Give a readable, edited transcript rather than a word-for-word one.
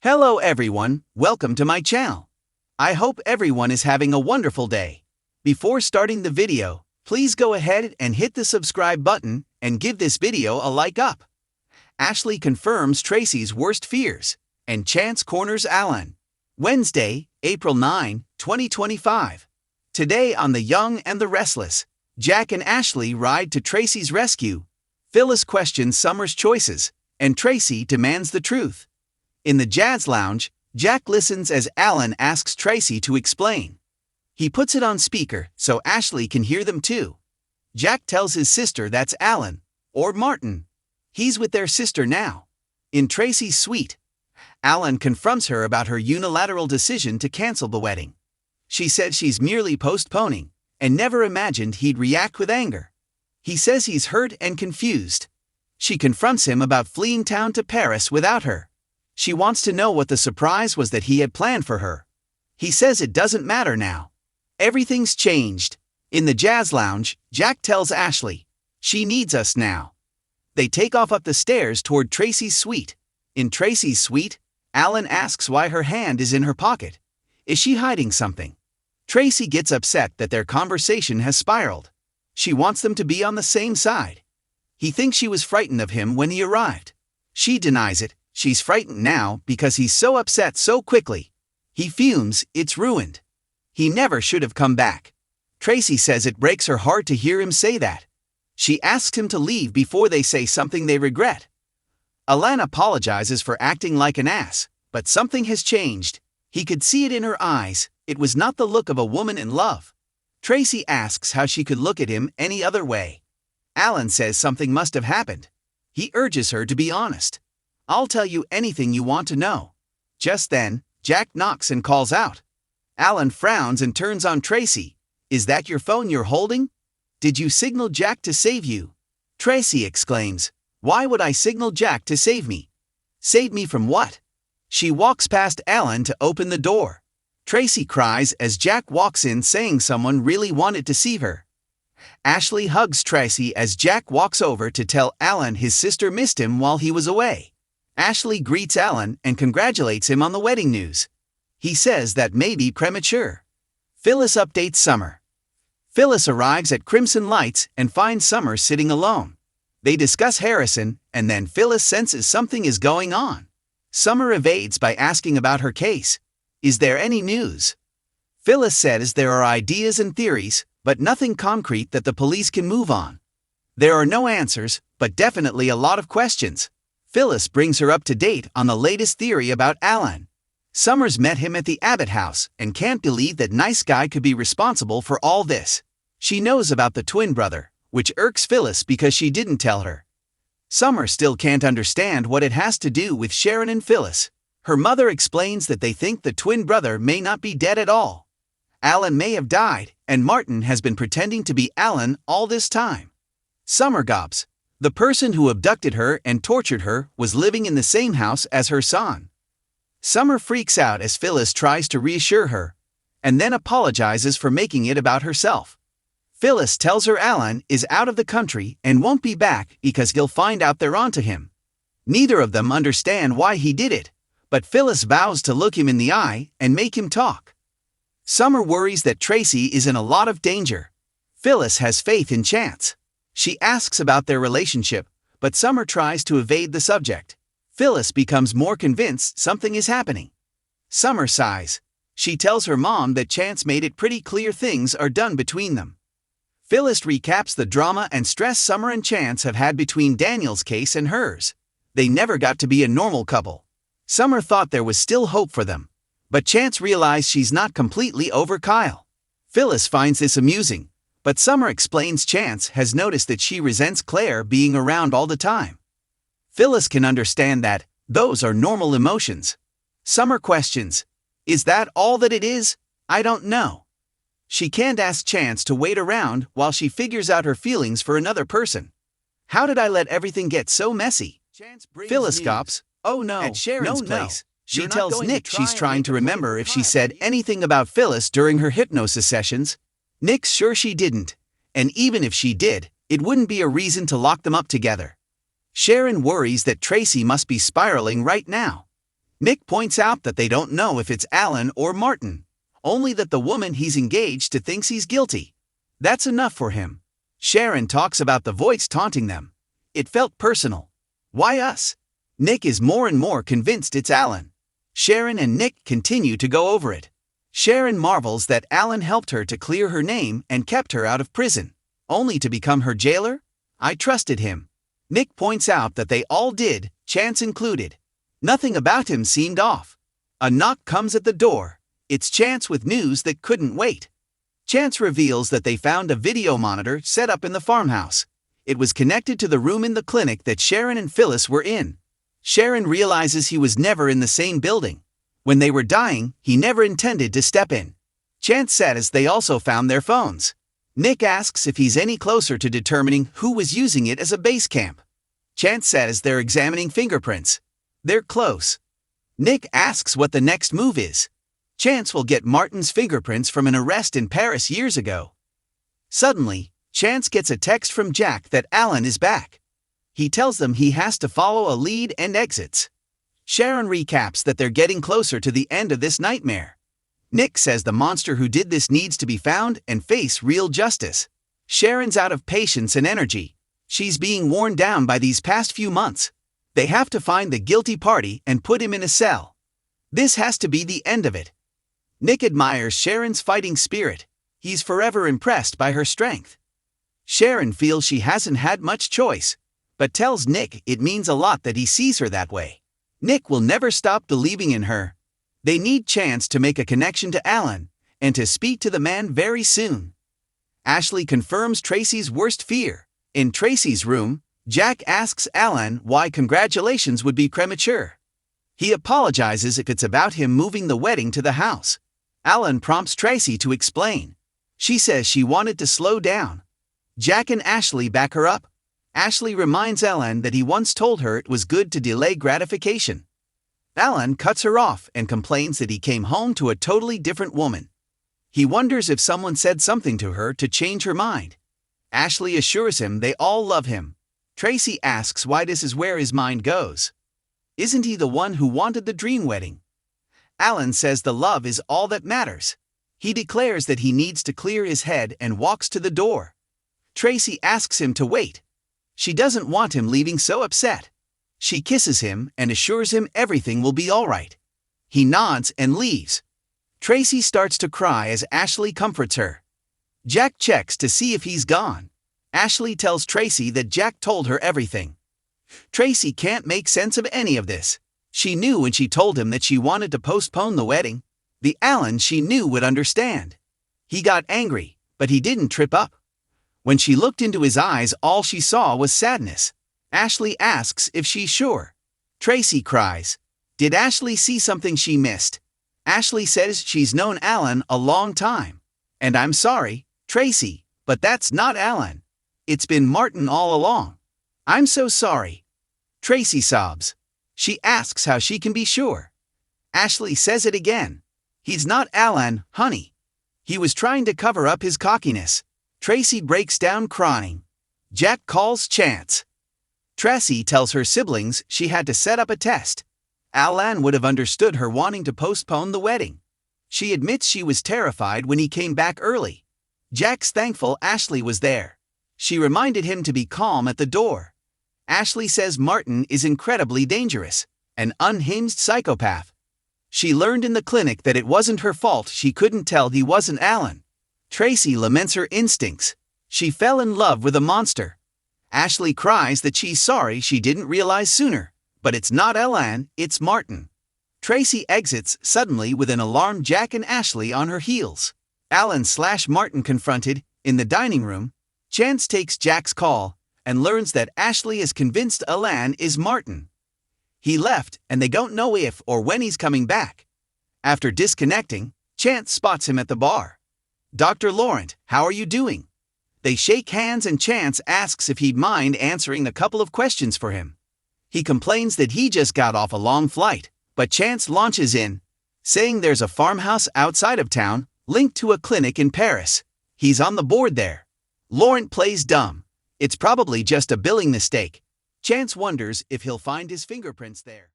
Hello everyone, welcome to my channel. I hope everyone is having a wonderful day. Before starting the video, please go ahead and hit the subscribe button and give this video a like up. Ashley confirms Tracy's worst fears, and Chance corners Alan. Wednesday, April 9, 2025. Today on The Young and the Restless, Jack and Ashley ride to Tracy's rescue. Phyllis questions Summer's choices, and Tracy demands the truth. In the jazz lounge, Jack listens as Alan asks Tracy to explain. He puts it on speaker so Ashley can hear them too. Jack tells his sister that's Alan, or Martin. He's with their sister now. In Tracy's suite, Alan confronts her about her unilateral decision to cancel the wedding. She said she's merely postponing, and never imagined he'd react with anger. He says he's hurt and confused. She confronts him about fleeing town to Paris without her. She wants to know what the surprise was that he had planned for her. He says it doesn't matter now. Everything's changed. In the jazz lounge, Jack tells Ashley, "She needs us now." They take off up the stairs toward Tracy's suite. In Tracy's suite, Alan asks why her hand is in her pocket. Is she hiding something? Tracy gets upset that their conversation has spiraled. She wants them to be on the same side. He thinks she was frightened of him when he arrived. She denies it. She's frightened now because he's so upset so quickly. He fumes, it's ruined. He never should have come back. Tracy says it breaks her heart to hear him say that. She asks him to leave before they say something they regret. Alan apologizes for acting like an ass, but something has changed. He could see it in her eyes. It was not the look of a woman in love. Tracy asks how she could look at him any other way. Alan says something must have happened. He urges her to be honest. "I'll tell you anything you want to know." Just then, Jack knocks and calls out. Alan frowns and turns on Tracy. "Is that your phone you're holding? Did you signal Jack to save you?" Tracy exclaims, "Why would I signal Jack to save me? Save me from what?" She walks past Alan to open the door. Tracy cries as Jack walks in saying someone really wanted to see her. Ashley hugs Tracy as Jack walks over to tell Alan his sister missed him while he was away. Ashley greets Alan and congratulates him on the wedding news. He says that may be premature. Phyllis updates Summer. Phyllis arrives at Crimson Lights and finds Summer sitting alone. They discuss Harrison, and then Phyllis senses something is going on. Summer evades by asking about her case. Is there any news? Phyllis says there are ideas and theories, but nothing concrete that the police can move on. There are no answers, but definitely a lot of questions. Phyllis brings her up to date on the latest theory about Alan. Summers met him at the Abbott house and can't believe that nice guy could be responsible for all this. She knows about the twin brother, which irks Phyllis because she didn't tell her. Summer still can't understand what it has to do with Sharon and Phyllis. Her mother explains that they think the twin brother may not be dead at all. Alan may have died, and Martin has been pretending to be Alan all this time. Summer gobs. The person who abducted her and tortured her was living in the same house as her son. Summer freaks out as Phyllis tries to reassure her, and then apologizes for making it about herself. Phyllis tells her Alan is out of the country and won't be back because he'll find out they're onto him. Neither of them understand why he did it, but Phyllis vows to look him in the eye and make him talk. Summer worries that Tracy is in a lot of danger. Phyllis has faith in Chance. She asks about their relationship, but Summer tries to evade the subject. Phyllis becomes more convinced something is happening. Summer sighs. She tells her mom that Chance made it pretty clear things are done between them. Phyllis recaps the drama and stress Summer and Chance have had between Daniel's case and hers. They never got to be a normal couple. Summer thought there was still hope for them, but Chance realized she's not completely over Kyle. Phyllis finds this amusing, but Summer explains Chance has noticed that she resents Claire being around all the time. Phyllis can understand that those are normal emotions. Summer questions, "Is that all that it is? I don't know." She can't ask Chance to wait around while she figures out her feelings for another person. "How did I let everything get so messy?" Phyllis gulps. "Oh no, at Sharon's place." She tells Nick she's trying to remember if she said anything about Phyllis during her hypnosis sessions. Nick's sure she didn't, and even if she did, it wouldn't be a reason to lock them up together. Sharon worries that Tracy must be spiraling right now. Nick points out that they don't know if it's Alan or Martin, only that the woman he's engaged to thinks he's guilty. That's enough for him. Sharon talks about the voice taunting them. It felt personal. Why us? Nick is more and more convinced it's Alan. Sharon and Nick continue to go over it. Sharon marvels that Alan helped her to clear her name and kept her out of prison, only to become her jailer? I trusted him. Nick points out that they all did, Chance included. Nothing about him seemed off. A knock comes at the door. It's Chance with news that couldn't wait. Chance reveals that they found a video monitor set up in the farmhouse. It was connected to the room in the clinic that Sharon and Phyllis were in. Sharon realizes he was never in the same building. When they were dying, he never intended to step in. Chance says they also found their phones. Nick asks if he's any closer to determining who was using it as a base camp. Chance says they're examining fingerprints. They're close. Nick asks what the next move is. Chance will get Martin's fingerprints from an arrest in Paris years ago. Suddenly, Chance gets a text from Jack that Alan is back. He tells them he has to follow a lead and exits. Sharon recaps that they're getting closer to the end of this nightmare. Nick says the monster who did this needs to be found and face real justice. Sharon's out of patience and energy. She's being worn down by these past few months. They have to find the guilty party and put him in a cell. This has to be the end of it. Nick admires Sharon's fighting spirit. He's forever impressed by her strength. Sharon feels she hasn't had much choice, but tells Nick it means a lot that he sees her that way. Nick will never stop believing in her. They need Chance to make a connection to Alan and to speak to the man very soon. Ashley confirms Tracy's worst fear. In Tracy's room, Jack asks Alan why congratulations would be premature. He apologizes if it's about him moving the wedding to the house. Alan prompts Tracy to explain. She says she wanted to slow down. Jack and Ashley back her up. Ashley reminds Alan that he once told her it was good to delay gratification. Alan cuts her off and complains that he came home to a totally different woman. He wonders if someone said something to her to change her mind. Ashley assures him they all love him. Tracy asks why this is where his mind goes. Isn't he the one who wanted the dream wedding? Alan says the love is all that matters. He declares that he needs to clear his head and walks to the door. Tracy asks him to wait. She doesn't want him leaving so upset. She kisses him and assures him everything will be all right. He nods and leaves. Tracy starts to cry as Ashley comforts her. Jack checks to see if he's gone. Ashley tells Tracy that Jack told her everything. Tracy can't make sense of any of this. She knew when she told him that she wanted to postpone the wedding. The Alan she knew would understand. He got angry, but he didn't trip up. When she looked into his eyes, all she saw was sadness. Ashley asks if she's sure. Tracy cries. Did Ashley see something she missed? Ashley says she's known Alan a long time. And I'm sorry, Tracy, but that's not Alan. It's been Martin all along. I'm so sorry. Tracy sobs. She asks how she can be sure. Ashley says it again. He's not Alan, honey. He was trying to cover up his cockiness. Tracy breaks down crying. Jack calls Chance. Tracy tells her siblings she had to set up a test. Alan would have understood her wanting to postpone the wedding. She admits she was terrified when he came back early. Jack's thankful Ashley was there. She reminded him to be calm at the door. Ashley says Martin is incredibly dangerous, an unhinged psychopath. She learned in the clinic that it wasn't her fault she couldn't tell he wasn't Alan. Tracy laments her instincts. She fell in love with a monster. Ashley cries that she's sorry she didn't realize sooner, but it's not Alan, it's Martin. Tracy exits suddenly with an alarmed Jack and Ashley on her heels. Alan/Martin confronted, in the dining room, Chance takes Jack's call and learns that Ashley is convinced Alan is Martin. He left and they don't know if or when he's coming back. After disconnecting, Chance spots him at the bar. Dr. Laurent, how are you doing? They shake hands and Chance asks if he'd mind answering a couple of questions for him. He complains that he just got off a long flight, but Chance launches in, saying there's a farmhouse outside of town linked to a clinic in Paris. He's on the board there. Laurent plays dumb. It's probably just a billing mistake. Chance wonders if he'll find his fingerprints there.